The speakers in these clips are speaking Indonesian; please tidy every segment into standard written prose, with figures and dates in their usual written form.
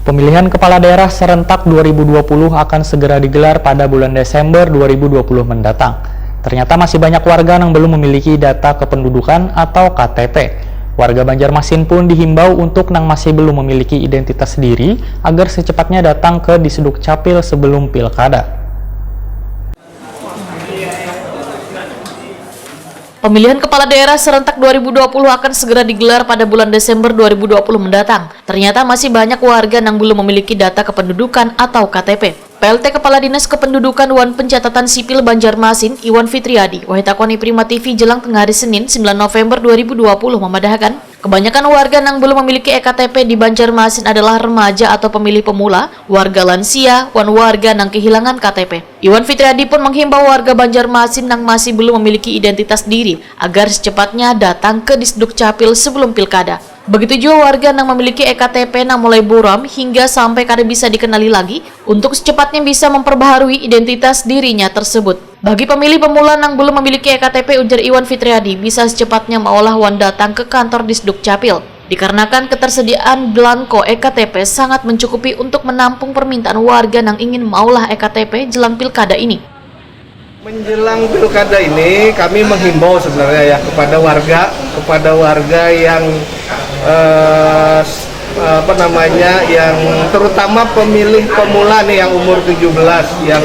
Pemilihan kepala daerah serentak 2020 akan segera digelar pada bulan Desember 2020 mendatang. Ternyata masih banyak warga yang belum memiliki data kependudukan atau KTP. Warga Banjarmasin pun dihimbau untuk yang masih belum memiliki identitas diri agar secepatnya datang ke Disduk Capil sebelum pilkada. Pemilihan kepala daerah serentak 2020 akan segera digelar pada bulan Desember 2020 mendatang. Ternyata masih banyak warga yang belum memiliki data kependudukan atau KTP. PLT Kepala Dinas Kependudukan Wan Pencatatan Sipil Banjarmasin, Iwan Fitriadi, Wahitakoni Prima TV Jelang tengah hari Senin 9 November 2020 memadahkan, kebanyakan warga yang belum memiliki EKTP di Banjarmasin adalah remaja atau pemilih pemula, warga lansia, dan warga yang kehilangan KTP. Iwan Fitriadi pun menghimbau warga Banjarmasin yang masih belum memiliki identitas diri agar secepatnya datang ke Disduk Capil sebelum pilkada. Begitu juga warga yang memiliki EKTP yang mulai buram hingga sampai kada bisa dikenali lagi untuk secepatnya bisa memperbaharui identitas dirinya tersebut. Bagi pemilih pemula yang belum memiliki EKTP, ujar Iwan Fitriadi, bisa secepatnya maolah wan datang ke kantor Disduk Capil. Dikarenakan ketersediaan blanko EKTP sangat mencukupi untuk menampung permintaan warga yang ingin maulah EKTP jelang pilkada ini. Menjelang pilkada ini kami menghimbau sebenarnya ya kepada warga yang yang terutama pemilih pemula nih yang umur 17 yang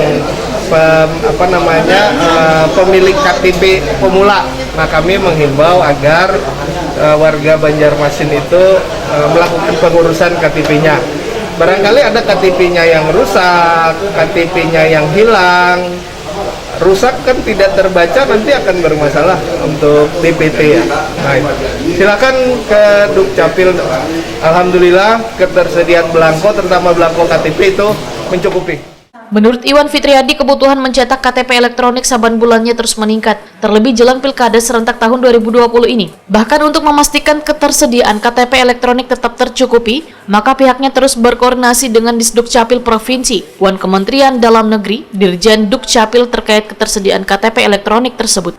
pemilik KTP pemula. Nah, kami menghimbau agar warga Banjarmasin itu melakukan pengurusan KTP-nya. Barangkali ada KTP-nya yang rusak, KTP-nya yang hilang. Rusak kan tidak terbaca, nanti akan bermasalah untuk DPT ya. Nah, silakan ke Dukcapil. Alhamdulillah ketersediaan belangko, terutama belangko KTP itu mencukupi. Menurut Iwan Fitriadi, kebutuhan mencetak KTP elektronik saban bulannya terus meningkat, terlebih jelang pilkada serentak tahun 2020 ini. Bahkan untuk memastikan ketersediaan KTP elektronik tetap tercukupi, maka pihaknya terus berkoordinasi dengan Disduk Capil Provinsi, Wan Kementerian Dalam Negeri, Dirjen Dukcapil terkait ketersediaan KTP elektronik tersebut.